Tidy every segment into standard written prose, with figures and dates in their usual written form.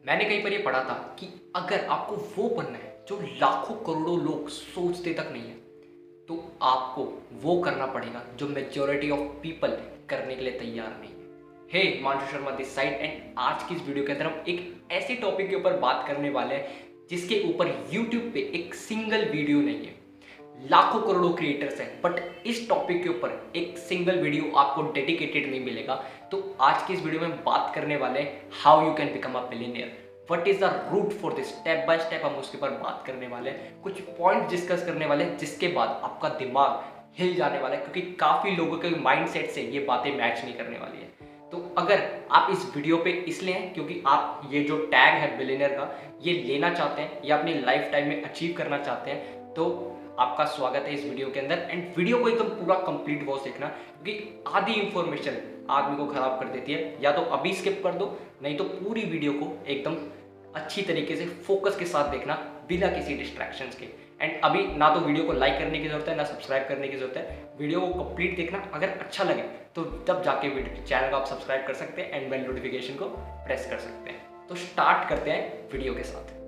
मैंने कहीं पर ये पढ़ा था कि अगर आपको वो बनना है जो लाखों करोड़ों लोग सोचते तक नहीं है, तो आपको वो करना पड़ेगा जो मेजॉरिटी ऑफ पीपल करने के लिए तैयार नहीं है। Hey, Himanshu Sharma this side, and आज की इस वीडियो के अंदर हम एक ऐसे टॉपिक के ऊपर बात करने वाले हैं जिसके ऊपर यूट्यूब पे एक सिंगल वीडियो नहीं है। लाखों करोड़ों क्रिएटर्स हैं, बट इस टॉपिक के ऊपर एक सिंगल वीडियो आपको डेडिकेटेड नहीं मिलेगा। तो आज की इस वीडियो में बात करने वाले हैं how you can become a billionaire, what is the route for this, step by step हम उसके ऊपर बात करने वाले हैं, कुछ पॉइंट डिस्कस करने वाले हैं जिसके बाद आपका दिमाग हिल जाने वाला है, क्योंकि काफ़ी लोगों के माइंडसेट से ये बातें मैच नहीं करने वाली है। तो अगर आप इस वीडियो पे इसलिए हैं क्योंकि आप ये जो टैग है बिलियनियर का ये लेना चाहते हैं या अपनी लाइफ टाइम में अचीव करना चाहते हैं, तो आपका स्वागत है इस वीडियो के अंदर। एंड वीडियो को एकदम पूरा कंप्लीट वॉच देखना, क्योंकि आधी इंफॉर्मेशन आदमी को खराब कर देती है। या तो अभी स्किप कर दो, नहीं तो पूरी वीडियो को एकदम अच्छी तरीके से फोकस के साथ देखना बिना किसी डिस्ट्रैक्शंस के। एंड अभी ना तो वीडियो को लाइक करने की जरूरत है ना सब्सक्राइब करने की जरूरत है, वीडियो को कंप्लीट देखना। अगर अच्छा लगे तो तब जाके चैनल को आप सब्सक्राइब कर सकते हैं एंड बेल नोटिफिकेशन को प्रेस कर सकते हैं। तो स्टार्ट करते हैं वीडियो के साथ।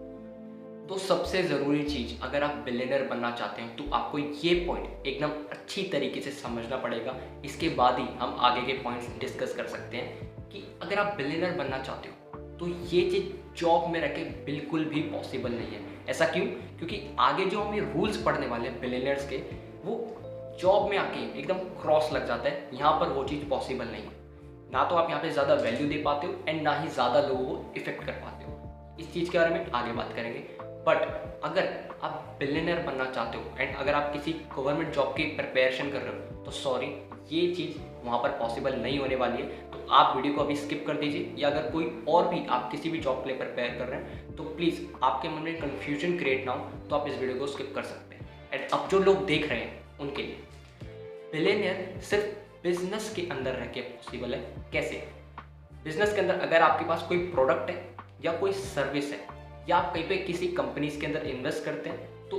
तो सबसे ज़रूरी चीज़, अगर आप बिलियनर बनना चाहते हैं तो आपको ये पॉइंट एकदम अच्छी तरीके से समझना पड़ेगा। इसके बाद ही हम आगे के पॉइंट्स डिस्कस कर सकते हैं कि अगर आप बिलियनर बनना चाहते हो तो ये चीज़ जॉब में रखे बिल्कुल भी पॉसिबल नहीं है। ऐसा क्यों? क्योंकि आगे जो हम ये रूल्स पढ़ने वाले हैं बिलियनर्स के, वो जॉब में आके एकदम क्रॉस लग जाता है। यहाँ पर वो चीज़ पॉसिबल नहीं है। ना तो आप यहाँ पे ज़्यादा वैल्यू दे पाते हो एंड ना ही ज़्यादा लोगों को इफेक्ट कर पाते हो। इस चीज़ के बारे में आगे बात करेंगे। बट अगर आप बिलियनर बनना चाहते हो एंड अगर आप किसी गवर्नमेंट जॉब की प्रिपरेशन कर रहे हो तो सॉरी, ये चीज़ वहाँ पर पॉसिबल नहीं होने वाली है। तो आप वीडियो को अभी स्किप कर दीजिए, या अगर कोई और भी आप किसी भी जॉब के लिए प्रिपेयर कर रहे हैं तो प्लीज़ आपके मन में कन्फ्यूजन क्रिएट ना हो, तो आप इस वीडियो को स्किप कर सकते हैं। एंड अब जो लोग देख रहे हैं उनके लिए बिलियनर सिर्फ बिजनेस के अंदर रह के पॉसिबल है। कैसे? बिजनेस के अंदर अगर आपके पास कोई प्रोडक्ट है या कोई सर्विस है या आप कहीं पे किसी कंपनीज के अंदर इन्वेस्ट करते हैं, तो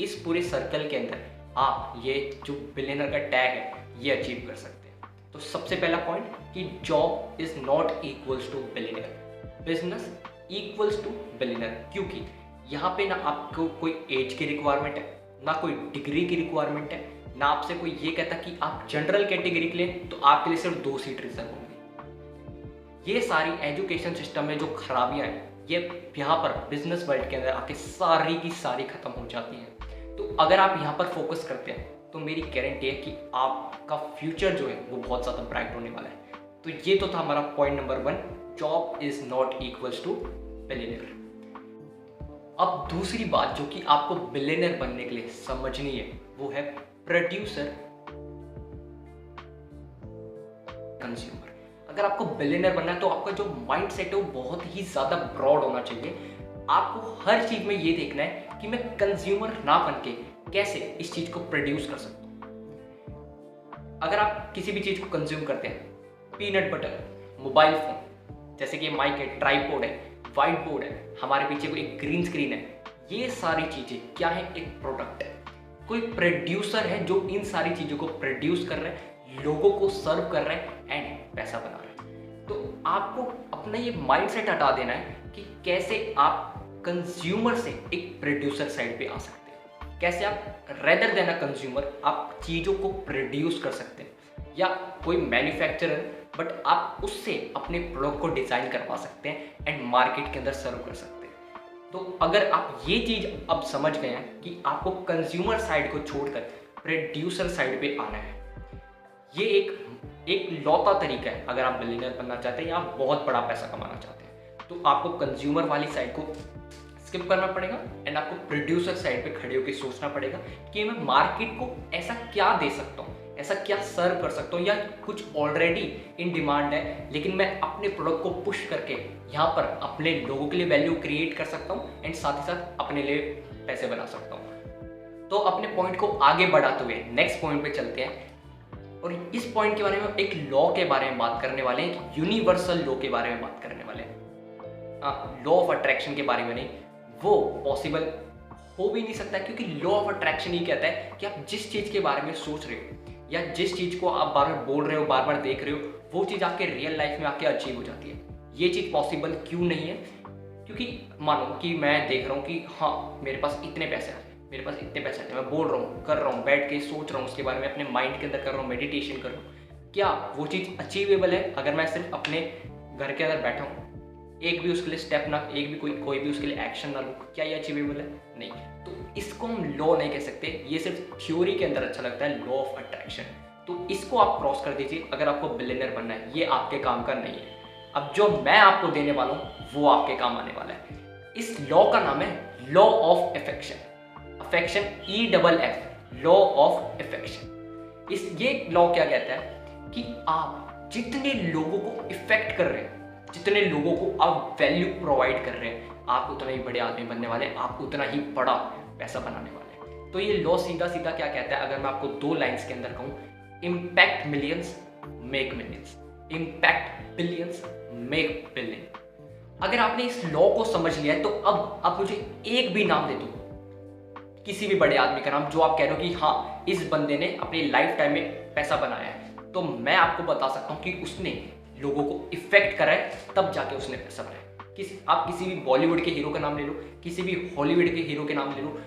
इस पूरे सर्कल के अंदर आप ये जो बिलियनर का टैग है ये अचीव कर सकते हैं। तो सबसे पहला पॉइंट कि job is not equals to billionaire, business equals to billionaire. क्योंकि यहाँ पे ना आपको कोई एज की रिक्वायरमेंट है, ना कोई डिग्री की रिक्वायरमेंट है, ना आपसे कोई ये कहता कि आप जनरल कैटेगरी के लिए तो आपके लिए सिर्फ 2 सीट रिजर्व होंगी। ये सारी एजुकेशन सिस्टम में जो खराबियाँ हैं ये यहाँ पर बिजनेस वर्ल्ड के अंदर आके सारी की सारी खत्म हो जाती हैं। तो अगर आप यहाँ पर फोकस करते हैं तो मेरी गारंटी है कि आपका फ्यूचर जो है वो बहुत ज़्यादा ब्राइट होने वाला है। तो ये तो था हमारा point number 1, job is not equals to billionaire. अब दूसरी बात जो कि आपको बिलियनर बनने के लिए समझनी है वो है प्रोड्यूसर कंज्यूमर। अगर आपको बिलियनर बनना है तो आपका जो माइंड सेट है वो बहुत ही ज़्यादा ब्रॉड होना चाहिए। आपको हर चीज़ में ये देखना है कि मैं कंज्यूमर ना बन के कैसे इस चीज़ को प्रोड्यूस कर सकता हूँ। अगर आप किसी भी चीज़ को कंज्यूम करते हैं, पीनट बटर, मोबाइल फ़ोन, जैसे कि माइक है, ट्राइपॉड है, वाइट बोर्ड है, हमारे पीछे कोई एक ग्रीन स्क्रीन है, ये सारी चीज़ें क्या है? एक प्रोडक्ट है। कोई प्रोड्यूसर है जो इन सारी चीज़ों को प्रोड्यूस कर रहे हैं, लोगों को सर्व कर रहे हैं एंड पैसा बना रहे हैं। तो आपको अपना ये माइंडसेट हटा देना है कि कैसे आप कंज्यूमर से एक प्रोड्यूसर साइड पे आ सकते हैं। कैसे आप रेदर देन अ कंज्यूमर आप चीज़ों को प्रोड्यूस कर सकते हैं, या कोई मैन्युफैक्चरर बट आप उससे अपने प्रोडक्ट को डिज़ाइन करवा सकते हैं एंड मार्केट के अंदर सर्व कर सकते हैं। तो अगर आप ये चीज़ अब समझ गए हैं कि आपको कंज्यूमर साइड को छोड़कर प्रोड्यूसर साइड पे आना है, ये एक लौता तरीका है अगर आप बिलियनर बनना चाहते हैं या आप बहुत बड़ा पैसा कमाना चाहते हैं। तो आपको कंज्यूमर वाली साइड को स्किप करना पड़ेगा एंड आपको प्रोड्यूसर साइड पे खड़े होकर सोचना पड़ेगा कि मैं मार्केट को ऐसा क्या दे सकता हूँ, ऐसा क्या सर्व कर सकता हूँ, या कुछ ऑलरेडी इन डिमांड है लेकिन मैं अपने प्रोडक्ट को पुश करके यहाँ पर अपने लोगों के लिए वैल्यू क्रिएट कर सकता हूँ एंड साथ ही साथ अपने लिए पैसे बना सकता हूँ। तो अपने पॉइंट को आगे बढ़ाते हुए नेक्स्ट पॉइंट पे चलते हैं, और इस पॉइंट के बारे में एक लॉ के बारे में बात करने वाले हैं, यूनिवर्सल लॉ के बारे में बात करने वाले हैं। लॉ ऑफ अट्रैक्शन के बारे में नहीं, वो पॉसिबल हो भी नहीं सकता, क्योंकि लॉ ऑफ अट्रैक्शन ही कहता है कि आप जिस चीज़ के बारे में सोच रहे हो या जिस चीज़ को आप बार बार बोल रहे हो, बार बार देख रहे हो, वो चीज़ आपके रियल लाइफ में आके अचीव हो जाती है। ये चीज़ पॉसिबल क्यों नहीं है? क्योंकि मानो कि मैं देख रहा हूँ कि हाँ मेरे पास इतने पैसे आ रहे हैं, मेरे पास इतने पैसे आते हैं, मैं बोल रहा हूँ, कर रहा हूँ, बैठ के सोच रहा हूँ उसके बारे में, अपने माइंड के अंदर कर रहा हूँ, मेडिटेशन कर रहा हूँ। क्या वो चीज़ अचीवेबल है अगर मैं सिर्फ अपने घर के अंदर बैठा हूँ, एक भी उसके लिए स्टेप ना, एक भी कोई भी उसके लिए एक्शन ना लूँ? क्या ये अचीवेबल है? नहीं। तो इसको हम लॉ नहीं कह सकते, ये सिर्फ थ्योरी के अंदर अच्छा लगता है, लॉ ऑफ अट्रैक्शन। तो इसको आप क्रॉस कर दीजिए अगर आपको बिलियनर बनना है, ये आपके काम का नहीं है। अब जो मैं आपको देने वाला हूँ वो आपके काम आने वाला है। इस लॉ का नाम है law of affection. Affection EFF, law of affection. ये लॉ क्या कहता है कि आप जितने लोगों को इफेक्ट कर रहे हैं, जितने लोगों को आप वैल्यू प्रोवाइड कर रहे हैं, आप उतना ही बड़े आदमी बनने वाले, आप उतना ही बड़ा पैसा बनाने वाले। तो ये लॉ सीधा सीधा क्या कहता है, अगर मैं आपको 2 लाइंस के अंदर कहूँ, impact millions make millions, impact billions make billion. अगर आपने इस लॉ को समझ लिया है तो अब आप मुझे एक भी नाम दे दो, किसी भी बड़े आदमी का नाम, जो आप कह रहे हो कि हाँ इस बंदे ने अपनी लाइफ टाइम में पैसा बनाया है, तो मैं आपको बता सकता हूँ कि उसने लोगों को इफेक्ट करा है, तब जाके उसने पैसा बनाया। आप किसी भी बॉलीवुड के हीरो का नाम ले लो, किसी भी हॉलीवुड के हीरो के नाम ले लो,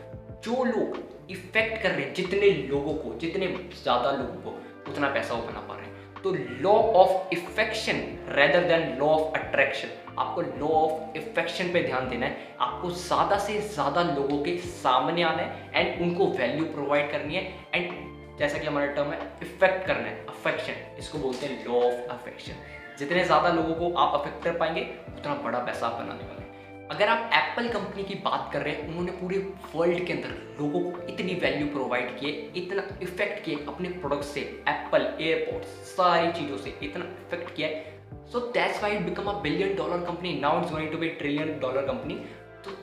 जो लोग इफेक्ट कर रहे हैं जितने लोगों को, जितने ज़्यादा लोगों को, उतना पैसा वो बना पा रहे हैं। तो law of affection rather than law of attraction, आपको लॉ ऑफ इफेक्शन पे ध्यान देना है। आपको ज़्यादा से ज़्यादा लोगों के सामने आना है एंड उनको वैल्यू प्रोवाइड करनी है, एंड जैसा कि हमारा टर्म है इफेक्ट करना है, अफेक्शन, इसको बोलते हैं लॉ ऑफ अफेक्शन। जितने ज़्यादा लोगों को आप अफेक्ट कर पाएंगे, उतना बड़ा पैसा आप बनाने वाले हैं। अगर आप एप्पल कंपनी की बात कर रहे हैं, उन्होंने पूरे वर्ल्ड के अंदर लोगों को इतनी वैल्यू प्रोवाइड किए, इतना इफेक्ट किए अपने प्रोडक्ट से, एप्पल एयरपोर्ट्स सारी चीज़ों से इतना इफेक्ट किया है, so that's why it become a $1 billion company, now it's going to be $1 trillion company. तो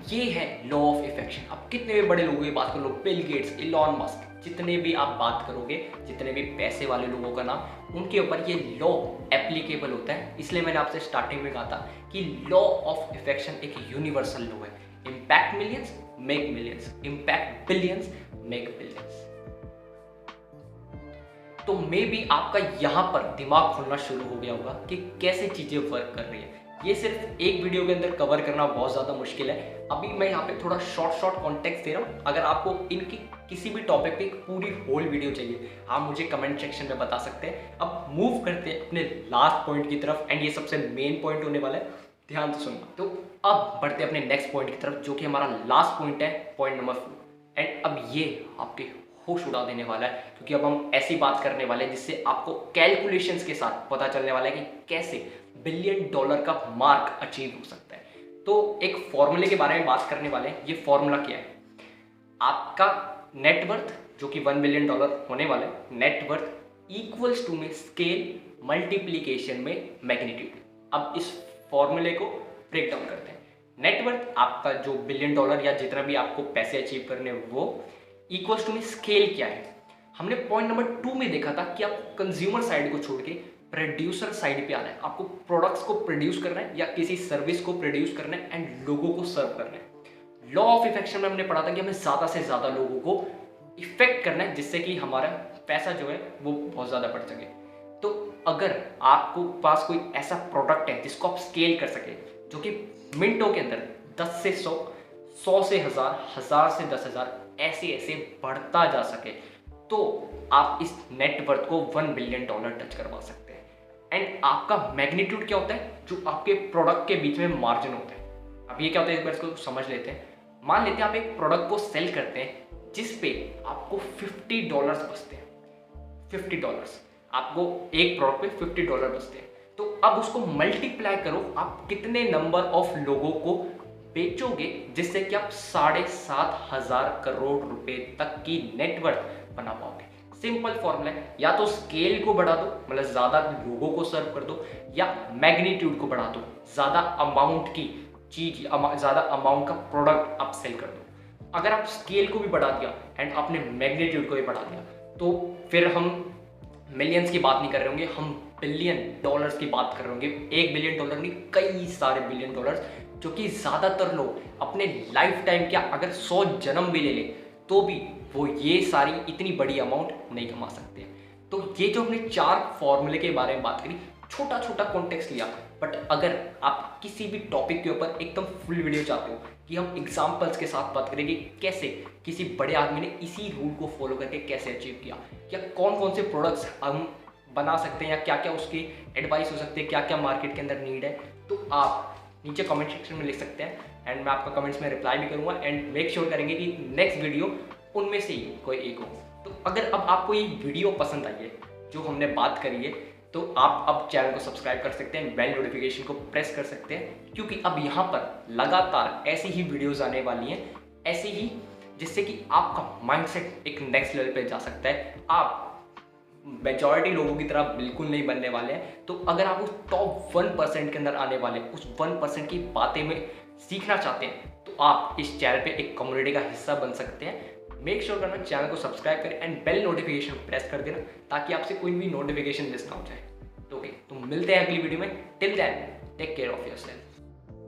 ये है लॉ ऑफ इफेक्शन। आप कितने भी बड़े लोगों की बात कर लो, बिल गेट्स, इलॉन मस्क, जितने भी आप बात करोगे, जितने भी पैसे वाले लोगों का नाम, उनके ऊपर ये लॉ एप्लीकेबल होता है। इसलिए मैंने आपसे स्टार्टिंग में कहा था कि लॉ ऑफ इफेक्शन एक यूनिवर्सल लॉ है। Impact millions make millions, impact billions make billions. तो मे बी आपका यहाँ पर दिमाग खुलना शुरू हो गया होगा कि कैसे चीज़ें वर्क कर रही है। ये सिर्फ एक वीडियो के अंदर कवर करना बहुत ज़्यादा मुश्किल है। अभी मैं यहाँ पे थोड़ा शॉर्ट कॉन्टेक्स्ट दे रहा हूँ। अगर आपको इनकी किसी भी टॉपिक पे पूरी होल वीडियो चाहिए, आप मुझे कमेंट सेक्शन में बता सकते हैं। अब मूव करते हैं अपने लास्ट पॉइंट की तरफ, एंड ये सबसे मेन पॉइंट होने वाला है, ध्यान से सुनना। तो अब बढ़ते हैं अपने नेक्स्ट पॉइंट की तरफ, जो कि हमारा लास्ट पॉइंट है, पॉइंट नंबर 4। एंड अब ये आपके होश उड़ा देने वाला है, क्योंकि अब हम ऐसी बात करने वाले हैं जिससे आपको कैलकुलेशंस के साथ पता चलने वाला है कि कैसे $1 बिलियन का मार्क अचीव हो सकता है। तो एक फॉर्मूले के बारे में बात करने वाले हैं। ये फॉर्मूला क्या है? आपका नेटवर्थ जो कि $1 बिलियन होने वाला है, नेटवर्थ इक्वल्स टू में स्केल मल्टीप्लीकेशन में मैग्नीट्यूड। अब इस फॉर्मूले को ब्रेक डाउन करते हैं। नेटवर्थ आपका जो $1 बिलियन या जितना भी आपको पैसे अचीव करने, वो इक्वल्स टू में स्केल क्या है। हमने पॉइंट नंबर 2 में देखा था कि आपको कंज्यूमर साइड को छोड़ के प्रोड्यूसर साइड पे आना है। आपको प्रोडक्ट्स को प्रोड्यूस करना है या किसी सर्विस को प्रोड्यूस करना है एंड लोगों को सर्व करना है। लॉ ऑफ इफेक्शन में हमने पढ़ा था कि हमें ज़्यादा से ज़्यादा लोगों को इफेक्ट करना है, जिससे कि हमारा पैसा जो है वो बहुत ज़्यादा बढ़ सके। तो अगर आपको पास कोई ऐसा प्रोडक्ट है जिसको आप स्केल कर सके, जो कि मिनटों के अंदर 10 से 100, 100 से 1000, 1000 से 10,000 ऐसे ऐसे बढ़ता जा सके, तो आप इस नेटवर्थ को $1 बिलियन टच करवा सकते हैं। एंड आपका मैग्नीट्यूड क्या होता है? जो आपके प्रोडक्ट के बीच में मार्जिन होता है। अब ये क्या होता है, एक बार इसको समझ लेते हैं। मान लेते हैं आप एक प्रोडक्ट को सेल करते हैं जिस पे आपको $50 बचते हैं। $50 आपको एक प्रोडक्ट पे $50 बचते हैं। तो अब उसको मल्टीप्लाई करो, आप कितने नंबर ऑफ लोगों को बेचोगे जिससे कि आप 7,500 करोड़ रुपए तक की नेटवर्थ बना पाओगे। सिंपल फॉर्मूला है, या तो स्केल को बढ़ा दो, मतलब ज़्यादा लोगों को सर्व कर दो, या मैग्नीट्यूड को बढ़ा दो, ज़्यादा अमाउंट की चीज, ज़्यादा अमाउंट का प्रोडक्ट आप सेल कर दो। अगर आप स्केल को भी बढ़ा दिया एंड आपने मैग्नीट्यूड को भी बढ़ा दिया, तो फिर हम मिलियंस की बात नहीं कर रहे होंगे, हम $1 बिलियन की बात कर रहे होंगे। $1 बिलियन नहीं, कई सारे $1 बिलियन, जो कि ज़्यादातर लोग अपने लाइफ टाइम क्या, अगर 100 जन्म भी ले ले तो भी वो ये सारी इतनी बड़ी अमाउंट नहीं कमा सकते। तो ये जो हमने 4 फॉर्मूले के बारे में बात करी, छोटा छोटा कॉन्टेक्स्ट लिया, बट अगर आप किसी भी टॉपिक के ऊपर एकदम फुल वीडियो चाहते हो कि हम एग्जाम्पल्स के साथ बात करें कि कैसे किसी बड़े आदमी ने इसी रूल को फॉलो करके कैसे अचीव किया, या कौन कौन से प्रोडक्ट्स हम बना सकते हैं, या क्या क्या उसकी एडवाइस हो सकती है, क्या क्या मार्केट के अंदर नीड है, तो आप नीचे कमेंट सेक्शन में लिख सकते हैं एंड मैं आपका कमेंट्स में रिप्लाई भी करूँगा एंड मेक श्योर करेंगे कि नेक्स्ट वीडियो उनमें से ही कोई एक हो। तो अगर अब आपको ये वीडियो पसंद आई है जो हमने बात करी है, तो आप अब चैनल को सब्सक्राइब कर सकते हैं, बेल नोटिफिकेशन को प्रेस कर सकते हैं, क्योंकि अब यहाँ पर लगातार ऐसी ही वीडियोस आने वाली हैं, ऐसे ही जिससे कि आपका माइंडसेट एक नेक्स्ट लेवल पे जा सकता है। आप मेजॉरिटी लोगों की तरह बिल्कुल नहीं बनने वाले हैं। तो अगर आप उस टॉप 1% के अंदर आने वाले, उस 1% की बातें में सीखना चाहते हैं, तो आप इस चैनल पे एक कम्युनिटी का हिस्सा बन सकते हैं। मेक श्योर करना चैनल को सब्सक्राइब करें एंड बेल नोटिफिकेशन प्रेस कर देना, ताकि आपसे कोई भी नोटिफिकेशन मिस ना हो जाए। तो ओके, तो मिलते हैं अगली वीडियो में। Till then take care of yourself.